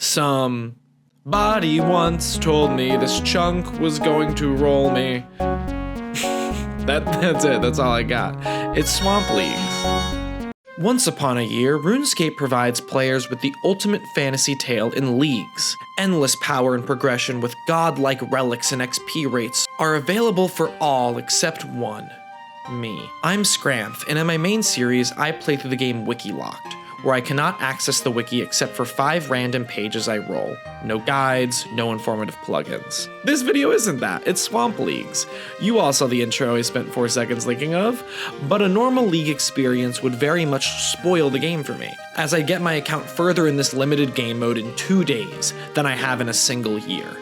Somebody once told me this chunk was going to roll me. That's it, that's all I got. It's Swamp Leagues. Once upon a year, RuneScape provides players with the ultimate fantasy tale in leagues. Endless power and progression with godlike relics and XP rates are available for all except one. Me. I'm Scramph, and in my main series, I play through the game Wiki-locked, where I cannot access the wiki except for 5 random pages I roll. No guides, no informative plugins. This video isn't that, it's Swamp Leagues. You all saw the intro I spent 4 seconds thinking of, but a normal league experience would very much spoil the game for me, as I get my account further in this limited game mode in 2 days than I have in a single year.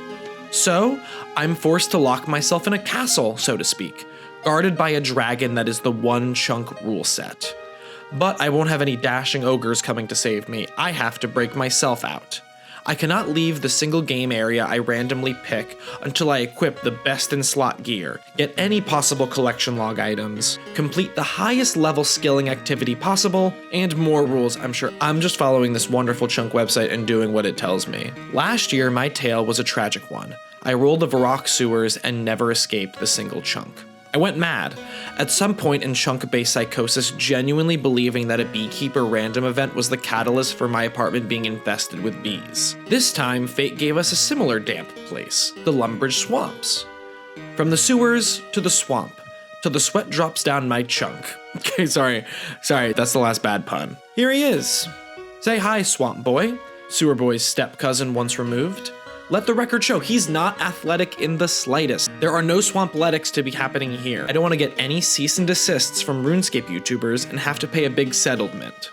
So, I'm forced to lock myself in a castle, so to speak, guarded by a dragon that is the one chunk rule set. But I won't have any dashing ogres coming to save me. I have to break myself out. I cannot leave the single game area I randomly pick until I equip the best in slot gear, get any possible collection log items, complete the highest level skilling activity possible, and more rules. I'm sure I'm just following this wonderful chunk website and doing what it tells me. Last year, my tale was a tragic one. I rolled the Varrock sewers and never escaped the single chunk. I went mad, at some point in chunk-based psychosis, genuinely believing that a beekeeper random event was the catalyst for my apartment being infested with bees. This time, fate gave us a similar damp place, the Lumbridge Swamps. From the sewers to the swamp, till the sweat drops down my chunk. Okay, sorry, that's the last bad pun. Here he is. Say hi, Swamp Boy, Sewer Boy's step-cousin once removed. Let the record show, he's not athletic in the slightest. There are no swampletics to be happening here. I don't want to get any cease and desists from RuneScape YouTubers and have to pay a big settlement.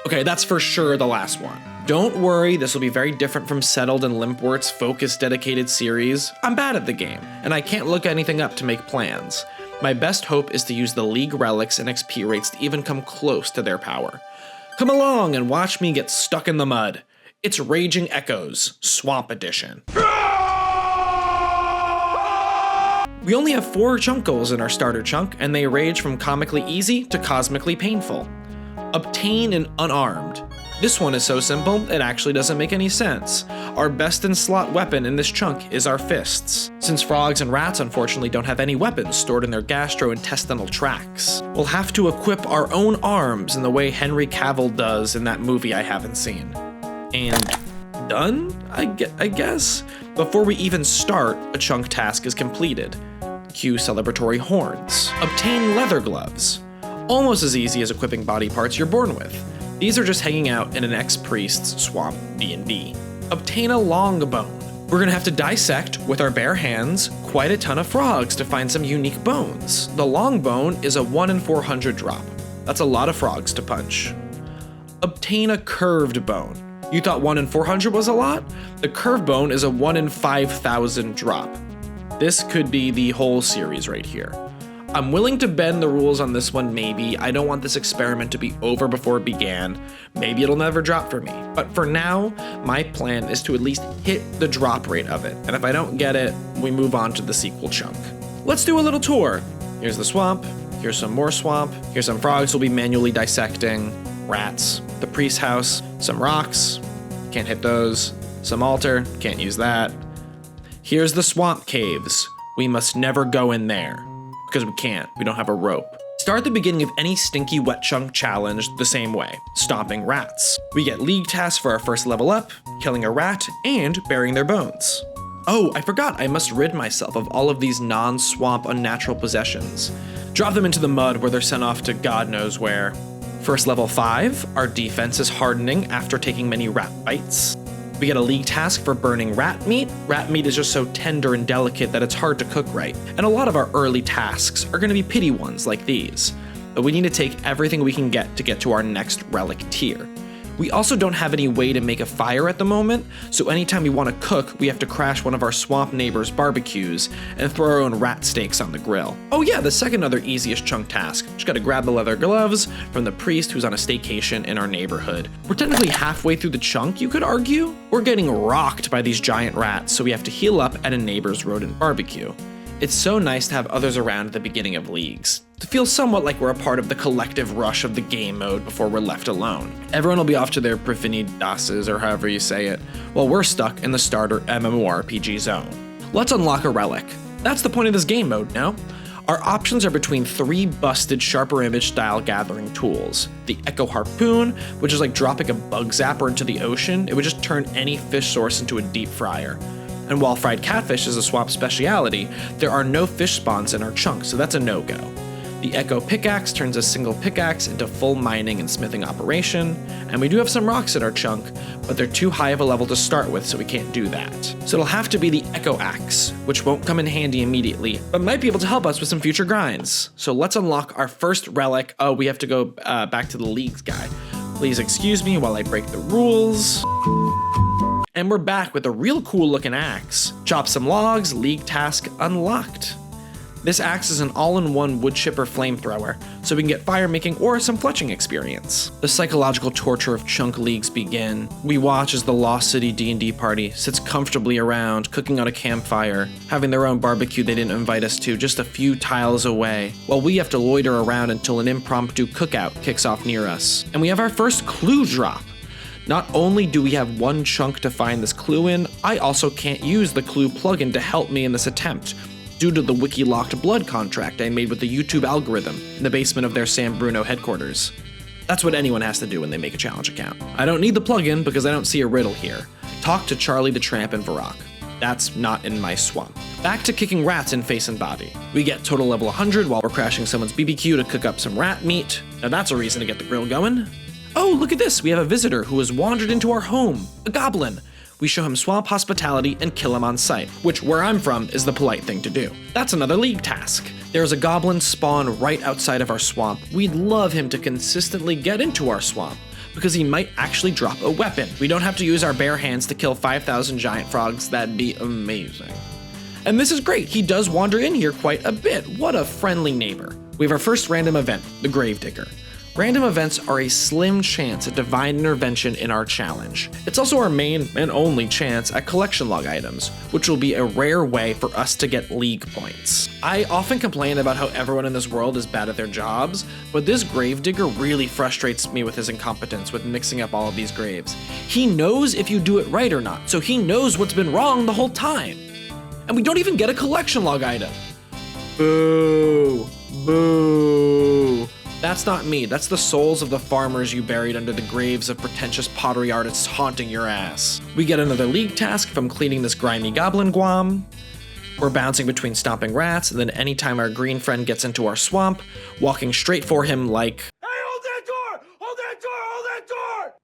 Okay, that's for sure the last one. Don't worry, this will be very different from Settled and Limpwort's focused dedicated series. I'm bad at the game, and I can't look anything up to make plans. My best hope is to use the League relics and XP rates to even come close to their power. Come along and watch me get stuck in the mud. It's Raging Echoes, Swamp Edition. We only have 4 chunk goals in our starter chunk, and they range from comically easy to cosmically painful. Obtain an unarmed. This one is so simple, it actually doesn't make any sense. Our best in slot weapon in this chunk is our fists. Since frogs and rats unfortunately don't have any weapons stored in their gastrointestinal tracts, we'll have to equip our own arms in the way Henry Cavill does in that movie I haven't seen. And done, I guess? Before we even start, a chunk task is completed. Cue celebratory horns. Obtain leather gloves. Almost as easy as equipping body parts you're born with. These are just hanging out in an ex-priest's swamp D&D. Obtain a long bone. We're gonna have to dissect, with our bare hands, quite a ton of frogs to find some unique bones. The long bone is a 1 in 400 drop. That's a lot of frogs to punch. Obtain a curved bone. You thought 1 in 400 was a lot? The curved bone is a 1 in 5,000 drop. This could be the whole series right here. I'm willing to bend the rules on this one maybe. I don't want this experiment to be over before it began. Maybe it'll never drop for me. But for now, my plan is to at least hit the drop rate of it. And if I don't get it, we move on to the sequel chunk. Let's do a little tour. Here's the swamp. Here's some more swamp. Here's some frogs we'll be manually dissecting. Rats, the priest's house, some rocks, can't hit those, some altar, can't use that. Here's the swamp caves. We must never go in there, because we can't, we don't have a rope. Start the beginning of any stinky wet chunk challenge the same way, stomping rats. We get league tasks for our first level up, killing a rat, and burying their bones. Oh, I forgot, I must rid myself of all of these non-swamp unnatural possessions. Drop them into the mud where they're sent off to God knows where. First level 5, our defense is hardening after taking many rat bites. We get a league task for burning rat meat. Rat meat is just so tender and delicate that it's hard to cook right. And a lot of our early tasks are gonna be pity ones like these. But we need to take everything we can get to our next relic tier. We also don't have any way to make a fire at the moment, so anytime we want to cook, we have to crash one of our swamp neighbors' barbecues and throw our own rat steaks on the grill. Oh yeah, the second other easiest chunk task. Just gotta grab the leather gloves from the priest who's on a staycation in our neighborhood. We're technically halfway through the chunk, you could argue. We're getting rocked by these giant rats, so we have to heal up at a neighbor's rodent barbecue. It's so nice to have others around at the beginning of leagues, to feel somewhat like we're a part of the collective rush of the game mode before we're left alone. Everyone will be off to their prefinidases, or however you say it, while we're stuck in the starter MMORPG zone. Let's unlock a relic. That's the point of this game mode, no? Our options are between 3 busted sharper image style gathering tools. The Echo Harpoon, which is like dropping a bug zapper into the ocean. It would just turn any fish source into a deep fryer. And while fried catfish is a swamp speciality, there are no fish spawns in our chunk, so that's a no-go. The Echo Pickaxe turns a single pickaxe into full mining and smithing operation, and we do have some rocks in our chunk, but they're too high of a level to start with, so we can't do that. So it'll have to be the Echo Axe, which won't come in handy immediately, but might be able to help us with some future grinds. So let's unlock our first relic. Oh, we have to go back to the leagues guy. Please excuse me while I break the rules. And we're back with a real cool looking axe. Chop some logs, league task unlocked. This axe is an all-in-one wood chipper flamethrower, so we can get fire making or some fletching experience. The psychological torture of chunk leagues begin. We watch as the Lost City D&D party sits comfortably around, cooking on a campfire, having their own barbecue they didn't invite us to just a few tiles away, while we have to loiter around until an impromptu cookout kicks off near us. And we have our first clue drop. Not only do we have one chunk to find this clue in, I also can't use the clue plugin to help me in this attempt, due to the wiki-locked blood contract I made with the YouTube algorithm in the basement of their San Bruno headquarters. That's what anyone has to do when they make a challenge account. I don't need the plugin because I don't see a riddle here. Talk to Charlie the Tramp and Varrock. That's not in my swamp. Back to kicking rats in face and body. We get total level 100 while we're crashing someone's BBQ to cook up some rat meat. Now that's a reason to get the grill going. Oh, look at this, we have a visitor who has wandered into our home, a goblin. We show him swamp hospitality and kill him on sight, which where I'm from is the polite thing to do. That's another league task. There's a goblin spawn right outside of our swamp. We'd love him to consistently get into our swamp, because he might actually drop a weapon. We don't have to use our bare hands to kill 5,000 giant frogs, that'd be amazing. And this is great, he does wander in here quite a bit. What a friendly neighbor. We have our first random event, the Gravedigger. Random events are a slim chance at divine intervention in our challenge. It's also our main and only chance at collection log items, which will be a rare way for us to get league points. I often complain about how everyone in this world is bad at their jobs, but this Gravedigger really frustrates me with his incompetence with mixing up all of these graves. He knows if you do it right or not, so he knows what's been wrong the whole time. And we don't even get a collection log item. Boo, boo. That's not me, that's the souls of the farmers you buried under the graves of pretentious pottery artists haunting your ass. We get another league task from cleaning this grimy goblin guam. We're bouncing between stomping rats, and then anytime our green friend gets into our swamp, walking straight for him like, "Hey, hold that door! Hold that door! Hold that door!"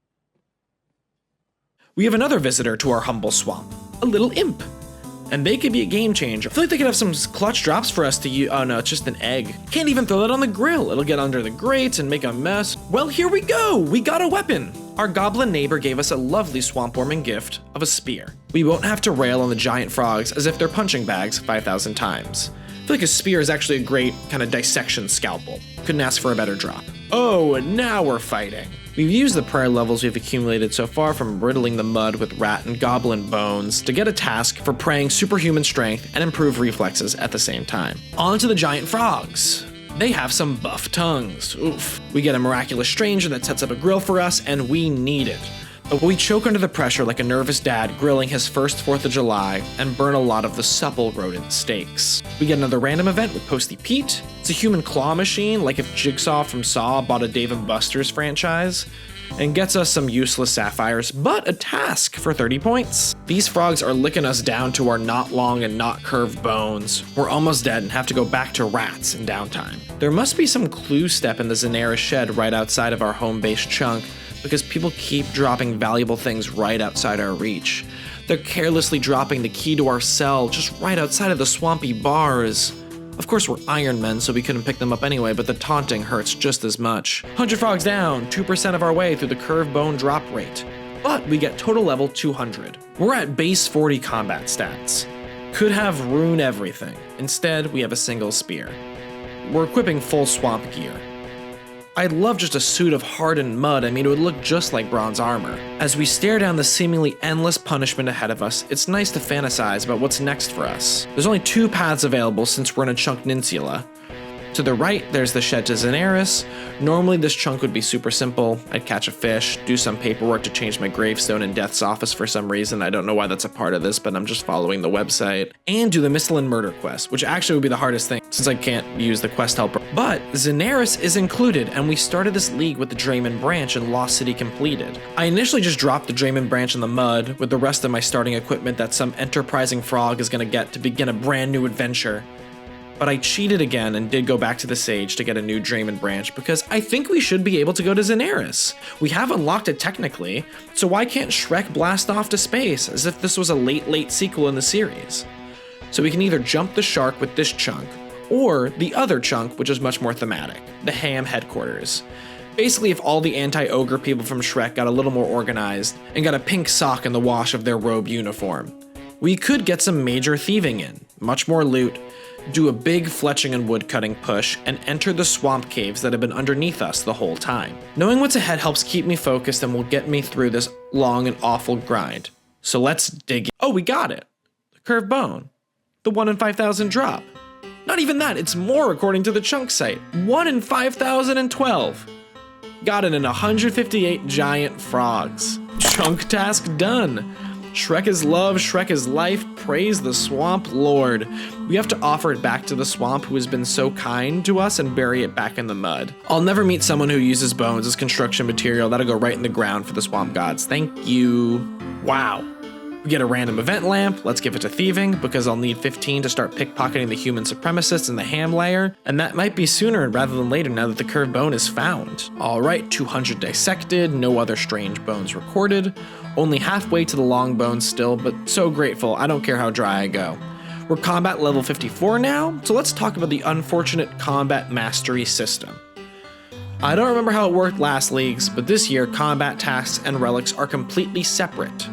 We have another visitor to our humble swamp, a little imp. And they could be a game changer. I feel like they could have some clutch drops for us to use. Oh no, it's just an egg. Can't even throw that on the grill. It'll get under the grates and make a mess. Well, here we go. We got a weapon. Our goblin neighbor gave us a lovely swamp warming gift of a spear. We won't have to rail on the giant frogs as if they're punching bags 5,000 times. I feel like a spear is actually a great kind of dissection scalpel. Couldn't ask for a better drop. Oh, and now we're fighting. We've used the prayer levels we've accumulated so far from riddling the mud with rat and goblin bones to get a task for praying superhuman strength and improve reflexes at the same time. On to the giant frogs. They have some buff tongues. Oof. We get a miraculous stranger that sets up a grill for us, and we need it. But we choke under the pressure like a nervous dad grilling his first 4th of July and burn a lot of the supple rodent steaks. We get another random event with Posty Pete. It's a human claw machine, like if Jigsaw from Saw bought a Dave & Buster's franchise, and gets us some useless sapphires, but a task for 30 points. These frogs are licking us down to our not long and not curved bones. We're almost dead and have to go back to rats in downtime. There must be some clue step in the Zanera shed right outside of our home base chunk, because people keep dropping valuable things right outside our reach. They're carelessly dropping the key to our cell just right outside of the swampy bars. Of course, we're Iron Men, so we couldn't pick them up anyway, but the taunting hurts just as much. 100 frogs down, 2% of our way through the curved bone drop rate. But we get total level 200. We're at base 40 combat stats. Could have ruined everything. Instead, we have a single spear. We're equipping full swamp gear. I'd love just a suit of hardened mud. I mean, it would look just like bronze armor. As we stare down the seemingly endless punishment ahead of us, it's nice to fantasize about what's next for us. There's only 2 paths available since we're in a chunk ninsula. To the right, there's the shed to Zenaris. Normally this chunk would be super simple. I'd catch a fish, do some paperwork to change my gravestone in Death's office for some reason. I don't know why that's a part of this, but I'm just following the website. And do the Mistlin murder quest, which actually would be the hardest thing since I can't use the quest helper. But Zenaris is included, and we started this league with the Draymond branch and Lost City completed. I initially just dropped the Draymond branch in the mud with the rest of my starting equipment that some enterprising frog is gonna get to begin a brand new adventure. But I cheated again and did go back to the Sage to get a new Draymond branch because I think we should be able to go to Zenaris. We have unlocked it technically, so why can't Shrek blast off to space as if this was a late sequel in the series? So we can either jump the shark with this chunk, or the other chunk, which is much more thematic, the Ham headquarters. Basically, if all the anti-ogre people from Shrek got a little more organized and got a pink sock in the wash of their robe uniform, we could get some major thieving in, much more loot, do a big fletching and woodcutting push, and enter the swamp caves that have been underneath us the whole time. Knowing what's ahead helps keep me focused and will get me through this long and awful grind. So let's dig in. Oh, we got it! The curved bone. The 1 in 5,000 drop. Not even that, it's more according to the chunk site. 1 in 5,012. Got it in 158 giant frogs. Chunk task done. Shrek is love, Shrek is life, praise the swamp lord. We have to offer it back to the swamp who has been so kind to us and bury it back in the mud. I'll never meet someone who uses bones as construction material. That'll go right in the ground for the swamp gods. Thank you. Wow. We get a random event lamp. Let's give it to thieving because I'll need 15 to start pickpocketing the human supremacists in the ham layer. And that might be sooner rather than later now that the curved bone is found. All right, 200 dissected, no other strange bones recorded. Only halfway to the long bones still, but so grateful. I don't care how dry I go. We're combat level 54 now, so let's talk about the unfortunate combat mastery system. I don't remember how it worked last leagues, but this year combat tasks and relics are completely separate.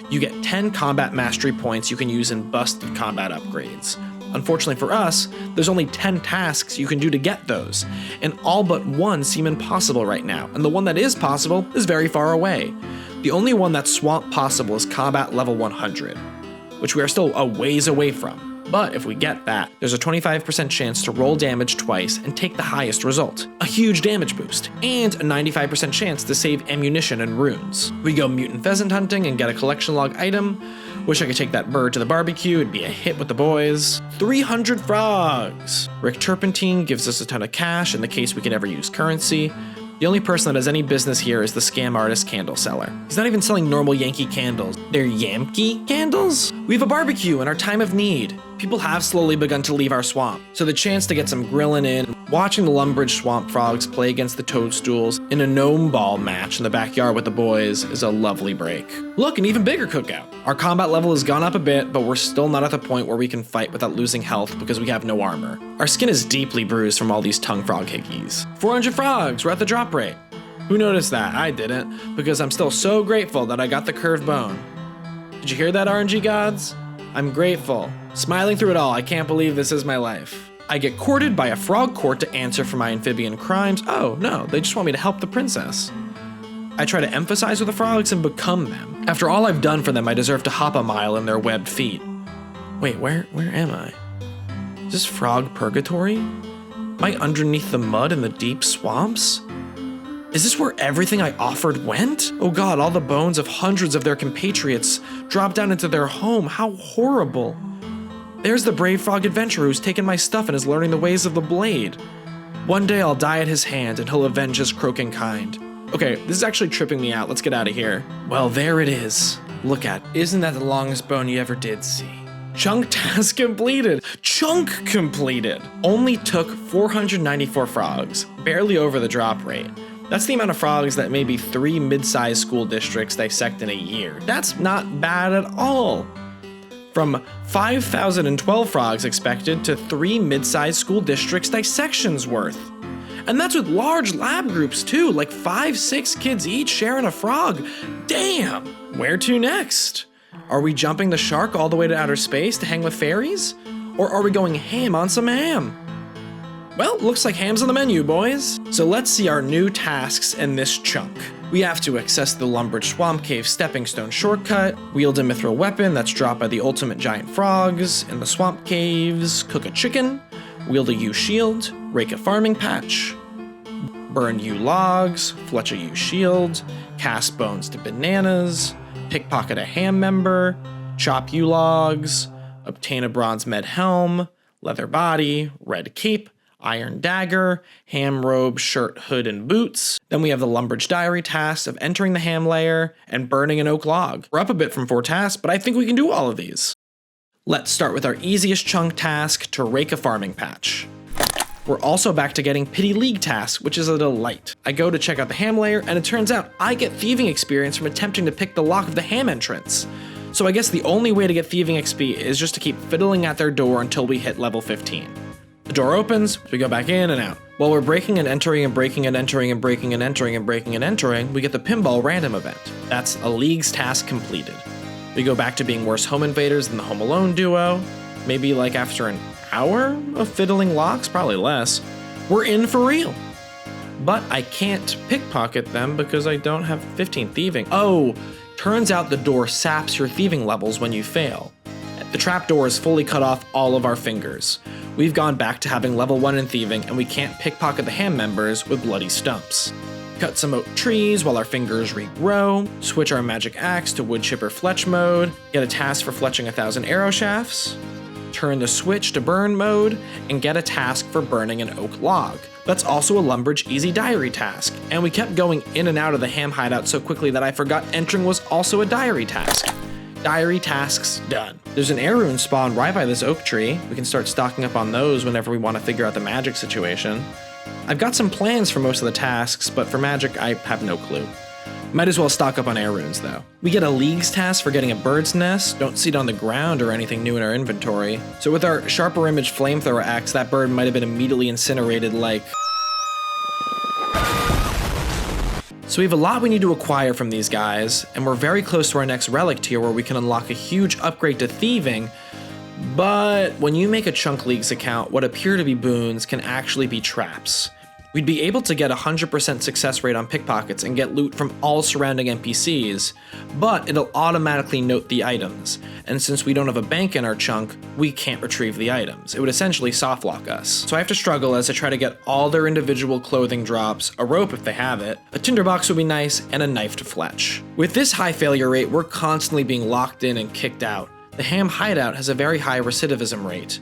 You get 10 combat mastery points you can use in busted combat upgrades. Unfortunately for us, there's only 10 tasks you can do to get those, and all but one seem impossible right now, and the one that is possible is very far away. The only one that's swamp possible is combat level 100, which we are still a ways away from. But if we get that, there's a 25% chance to roll damage twice and take the highest result, a huge damage boost, and a 95% chance to save ammunition and runes. We go mutant pheasant hunting and get a collection log item. Wish I could take that bird to the barbecue, it'd be a hit with the boys. 300 frogs! Rick Turpentine gives us a ton of cash in the case we can ever use currency. The only person that has any business here is the scam artist candle seller. He's not even selling normal Yankee candles. They're Yankee candles? We have a barbecue in our time of need. People have slowly begun to leave our swamp, so the chance to get some grilling in, watching the Lumbridge swamp frogs play against the toadstools in a gnome ball match in the backyard with the boys is a lovely break. Look, an even bigger cookout. Our combat level has gone up a bit, but we're still not at the point where we can fight without losing health because we have no armor. Our skin is deeply bruised from all these tongue frog hickeys. 400 frogs, we're at the drop rate. Who noticed that? I didn't, because I'm still so grateful that I got the curved bone. Did you hear that, RNG gods? I'm grateful. Smiling through it all, I can't believe this is my life. I get courted by a frog court to answer for my amphibian crimes. Oh no, they just want me to help the princess. I try to emphasize with the frogs and become them. After all I've done for them, I deserve to hop a mile in their webbed feet. Wait, where am I? Is this frog purgatory? Am I underneath the mud in the deep swamps? Is this where everything I offered went? Oh god, all the bones of hundreds of their compatriots dropped down into their home. How horrible. There's the brave frog adventurer who's taken my stuff and is learning the ways of the blade. One day I'll die at his hand and he'll avenge his croaking kind. Okay, this is actually tripping me out. Let's get out of here. Well, there it is. Look at, isn't that the longest bone you ever did see? Chunk task completed. Chunk completed. Only took 494 frogs, barely over the drop rate. That's the amount of frogs that maybe 3 mid-sized school districts dissect in a year. That's not bad at all. From 5,012 frogs expected to 3 mid-sized school districts dissections worth. And that's with large lab groups too, like 5-6 kids each sharing a frog. Damn! Where to next? Are we jumping the shark all the way to outer space to hang with fairies? Or are we going ham on some ham? Well, looks like ham's on the menu, boys. So let's see our new tasks in this chunk. We have to access the Lumbridge Swamp Cave Stepping Stone shortcut, wield a mithril weapon that's dropped by the ultimate giant frogs in the swamp caves, cook a chicken, wield a yew shield, rake a farming patch, burn yew logs, fletch a yew shield, cast bones to bananas, pickpocket a ham member, chop yew logs, obtain a bronze med helm, leather body, red cape, iron dagger, ham robe, shirt, hood, and boots. Then we have the Lumbridge Diary task of entering the ham lair and burning an oak log. We're up a bit from 4 tasks, but I think we can do all of these. Let's start with our easiest chunk task to rake a farming patch. We're also back to getting Pity League task, which is a delight. I go to check out the ham lair, and it turns out I get thieving experience from attempting to pick the lock of the ham entrance. So I guess the only way to get thieving XP is just to keep fiddling at their door until we hit level 15. The door opens, we go back in and out. While we're breaking and entering and breaking and entering and breaking and entering and breaking and entering, we get the pinball random event. That's a League's task completed. We go back to being worse home invaders than the Home Alone duo. Maybe like after an hour of fiddling locks, probably less. We're in for real. But I can't pickpocket them because I don't have 15 thieving. Oh, turns out the door saps your thieving levels when you fail. The trapdoor has fully cut off all of our fingers. We've gone back to having level 1 in thieving, and we can't pickpocket the ham members with bloody stumps. Cut some oak trees while our fingers regrow, switch our magic axe to wood chipper fletch mode, get a task for fletching 1,000 arrow shafts, turn the switch to burn mode, and get a task for burning an oak log. That's also a Lumbridge Easy Diary task, and we kept going in and out of the ham hideout so quickly that I forgot entering was also a diary task. Diary tasks done. There's an air rune spawn right by this oak tree. We can start stocking up on those whenever we want to figure out the magic situation. I've got some plans for most of the tasks, but for magic, I have no clue. Might as well stock up on air runes though. We get a League's task for getting a bird's nest, don't see it on the ground or anything new in our inventory. So with our sharper image flamethrower axe, that bird might have been immediately incinerated like... So we have a lot we need to acquire from these guys, and we're very close to our next relic tier where we can unlock a huge upgrade to thieving, but when you make a Chunk Leagues account, what appear to be boons can actually be traps. We'd be able to get a 100% success rate on pickpockets and get loot from all surrounding NPCs, but it'll automatically note the items, and since we don't have a bank in our chunk, we can't retrieve the items. It would essentially softlock us. So I have to struggle as I try to get all their individual clothing drops, a rope if they have it, a tinderbox would be nice, and a knife to fletch. With this high failure rate, we're constantly being locked in and kicked out. The ham hideout has a very high recidivism rate.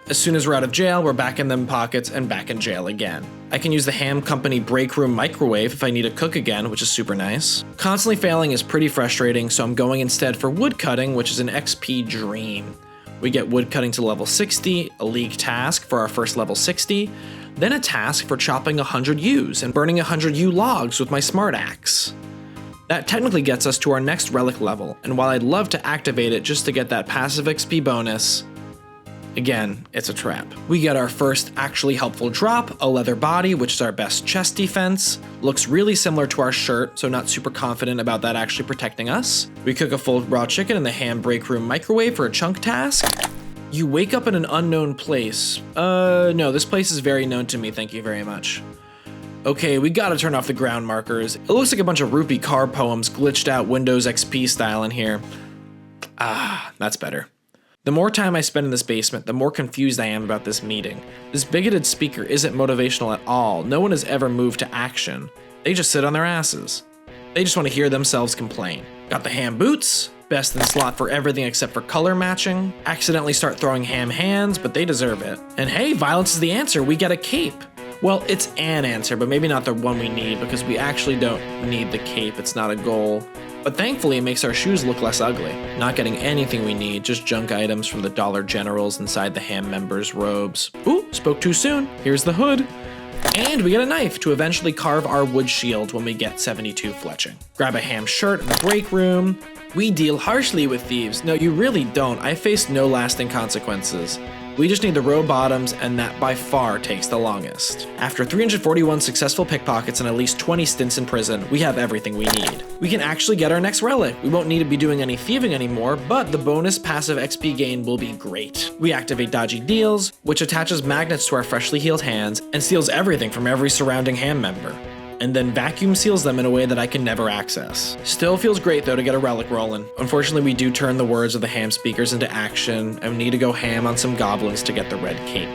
As soon as we're out of jail, we're back in them pockets and back in jail again. I can use the ham company break room microwave if I need to cook again, which is super nice. Constantly failing is pretty frustrating, so I'm going instead for wood cutting, which is an XP dream. We get wood cutting to level 60, a League task for our first level 60, then a task for chopping 100 yews and burning 100 yew logs with my smart axe. That technically gets us to our next relic level, and while I'd love to activate it just to get that passive XP bonus, again, it's a trap. We get our first actually helpful drop, a leather body, which is our best chest defense. Looks really similar to our shirt, so not super confident about that actually protecting us. We cook a full raw chicken in the ham break room microwave for a chunk task. You wake up in an unknown place. No, this place is very known to me, thank you very much. Okay, we gotta turn off the ground markers. It looks like a bunch of Rupee car poems glitched out Windows XP style in here. Ah, that's better. The more time I spend in this basement, the more confused I am about this meeting. This bigoted speaker isn't motivational at all. No one has ever moved to action. They just sit on their asses. They just want to hear themselves complain. Got the ham boots, best in slot for everything except for color matching. Accidentally start throwing ham hands, but they deserve it. And hey, violence is the answer, we get a cape. Well, it's an answer, but maybe not the one we need because we actually don't need the cape, it's not a goal. But thankfully, it makes our shoes look less ugly. Not getting anything we need, just junk items from the Dollar Generals inside the ham members' robes. Ooh, spoke too soon. Here's the hood. And we get a knife to eventually carve our wood shield when we get 72 fletching. Grab a ham shirt in the break room. We deal harshly with thieves. No, you really don't. I faced no lasting consequences. We just need the row bottoms, and that by far takes the longest. After 341 successful pickpockets and at least 20 stints in prison, we have everything we need. We can actually get our next relic. We won't need to be doing any thieving anymore, but the bonus passive XP gain will be great. We activate dodgy deals, which attaches magnets to our freshly healed hands and steals everything from every surrounding hand member, and then vacuum seals them in a way that I can never access. Still feels great though to get a relic rolling. Unfortunately, we do turn the words of the ham speakers into action, and we need to go ham on some goblins to get the red cape.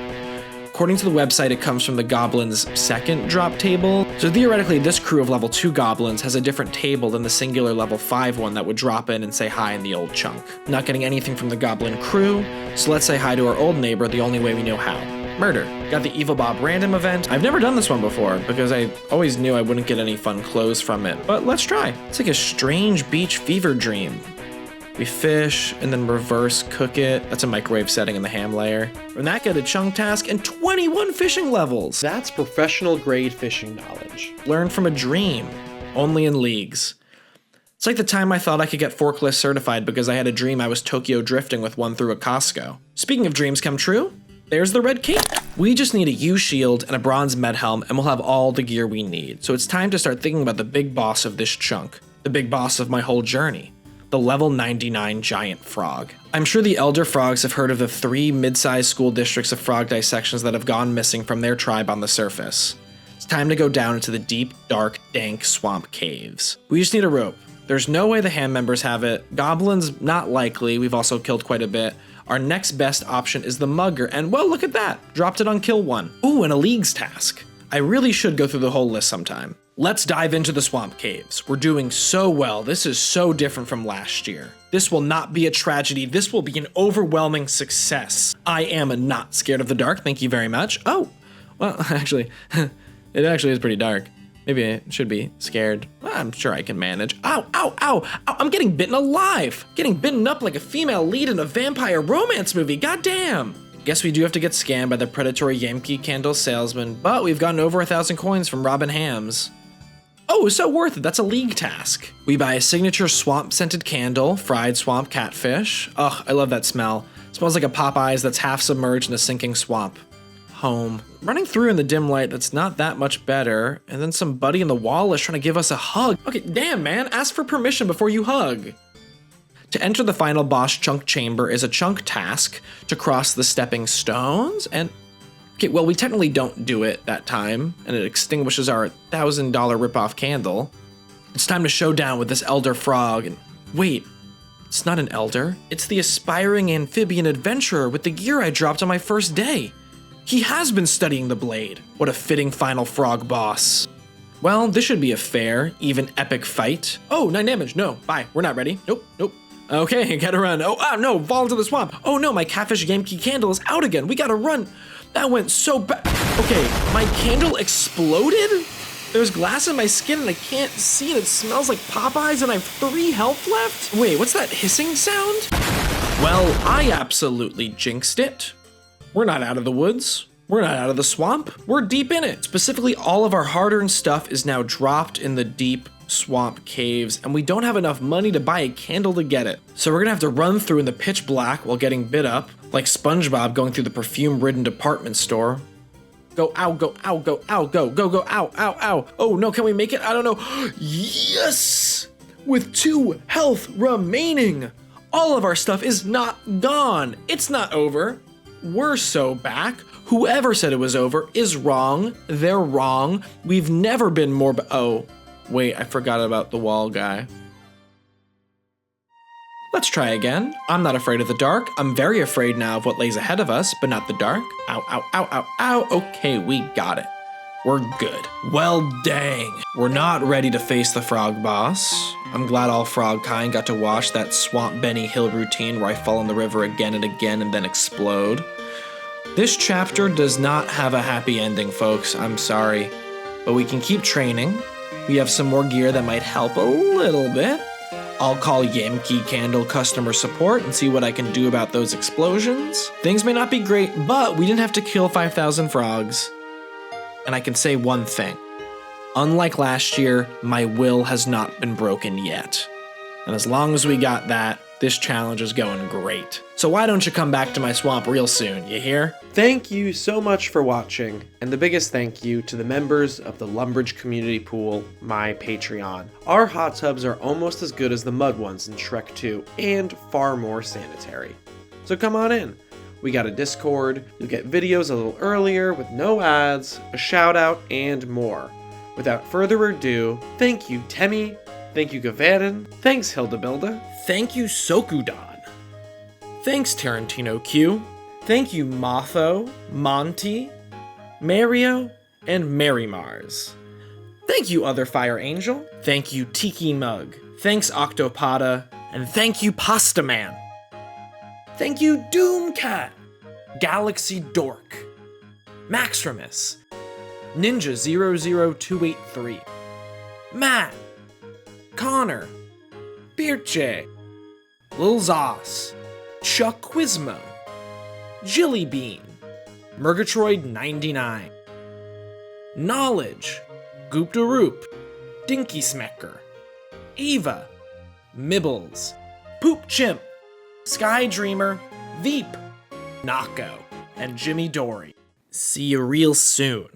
According to the website, it comes from the goblins' second drop table, so theoretically this crew of level 2 goblins has a different table than the singular level 5 one that would drop in and say hi in the old chunk. Not getting anything from the goblin crew, so let's say hi to our old neighbor the only way we know how. Murder. Got the Evil Bob random event. I've never done this one before because I always knew I wouldn't get any fun clothes from it, but let's try. It's like a strange beach fever dream. We fish and then reverse cook it. That's a microwave setting in the ham layer. From that, get a chunk task and 21 fishing levels. That's professional grade fishing knowledge. Learned from a dream, only in leagues. It's like the time I thought I could get forklift certified because I had a dream I was Tokyo drifting with one through a Costco. Speaking of dreams come true, there's the red cape. We just need a U shield and a bronze med helm and we'll have all the gear we need. So it's time to start thinking about the big boss of this chunk. The big boss of my whole journey. The level 99 giant frog. I'm sure the elder frogs have heard of the 3 mid-sized school districts of frog dissections that have gone missing from their tribe on the surface. It's time to go down into the deep, dark, dank swamp caves. We just need a rope. There's no way the ham members have it. Goblins, not likely. We've also killed quite a bit. Our next best option is the mugger, and well, look at that. Dropped it on kill 1. Ooh, and a leagues task. I really should go through the whole list sometime. Let's dive into the swamp caves. We're doing so well. This is so different from last year. This will not be a tragedy. This will be an overwhelming success. I am not scared of the dark. Thank you very much. Oh, well, actually, it actually is pretty dark. Maybe I should be scared. I'm sure I can manage. Ow, ow, ow, ow, I'm getting bitten alive. Getting bitten up like a female lead in a vampire romance movie, goddamn. Guess we do have to get scammed by the predatory Yankee candle salesman, but we've gotten over 1,000 coins from robbing hams. Oh, so worth it, that's a league task. We buy a signature swamp-scented candle, fried swamp catfish. Ugh, I love that smell. It smells like a Popeyes that's half submerged in a sinking swamp. Home. Running through in the dim light, that's not that much better. And then some buddy in the wall is trying to give us a hug. Okay, damn man, ask for permission before you hug. To enter the final boss chunk chamber is a chunk task to cross the stepping stones and... Okay, well we technically don't do it that time and it extinguishes our $1,000 ripoff candle. It's time to show down with this elder frog and... Wait, it's not an elder. It's the aspiring amphibian adventurer with the gear I dropped on my first day. He has been studying the blade. What a fitting final frog boss. Well, this should be a fair, even epic fight. Oh, 9 damage. No, bye. We're not ready. Nope, nope. Okay, gotta run. Oh, no, fall into the swamp. Oh no, my catfish Yankee candle is out again. We gotta run. That went so bad. Okay, my candle exploded? There's glass in my skin and I can't see and it smells like Popeyes and I have 3 health left? Wait, what's that hissing sound? Well, I absolutely jinxed it. We're not out of the woods. We're not out of the swamp. We're deep in it. Specifically, all of our hard-earned stuff is now dropped in the deep swamp caves, and we don't have enough money to buy a candle to get it. So we're gonna have to run through in the pitch black while getting bit up, like SpongeBob going through the perfume-ridden department store. Go, ow, go, ow, go, ow, go, go, go, ow, ow, ow. Oh no, can we make it? I don't know. Yes! With 2 health remaining. All of our stuff is not gone. It's not over. We're so back. Whoever said it was over is wrong. They're wrong. We've never been more oh, wait, I forgot about the wall guy. Let's try again. I'm not afraid of the dark. I'm very afraid now of what lays ahead of us, but not the dark. Ow, ow, ow, ow, ow. Okay, we got it. We're good. Well, dang. We're not ready to face the frog boss. I'm glad all frog kind got to watch that Swamp Benny Hill routine where I fall in the river again and again and then explode. This chapter does not have a happy ending, folks. I'm sorry. But we can keep training. We have some more gear that might help a little bit. I'll call Yankee Candle customer support and see what I can do about those explosions. Things may not be great, but we didn't have to kill 5,000 frogs. And I can say one thing. Unlike last year, my will has not been broken yet. And as long as we got that, This challenge is going great. So why don't you come back to my swamp real soon, you hear? Thank you so much for watching, and the biggest thank you to the members of the Lumbridge Community Pool, my Patreon. Our hot tubs are almost as good as the mud ones in Shrek 2, and far more sanitary. So come on in. We got a Discord, you'll get videos a little earlier with no ads, a shout out, and more. Without further ado, thank you Temmie, thank you Gavaden, thanks Hildebilda, thank you Sokudon, thanks Tarantino Q, thank you Motho, Monty, Mario, and Mary Mars. Thank you Other Fire Angel, thank you Tiki Mug, thanks Octopada, and thank you Pasta Man. Thank you Doomcat, Galaxy Dork, Maximus, Ninja00283, Matt, Connor, Birche, Lil Zos, Chuck Quizmo, Jillybean, Murgatroyd99, Knowledge, Goopdaroop, Dinky Smecker, Eva, Mibbles, Poop Chimp, Sky Dreamer, Veep, Nako, and Jimmy Dory. See you real soon.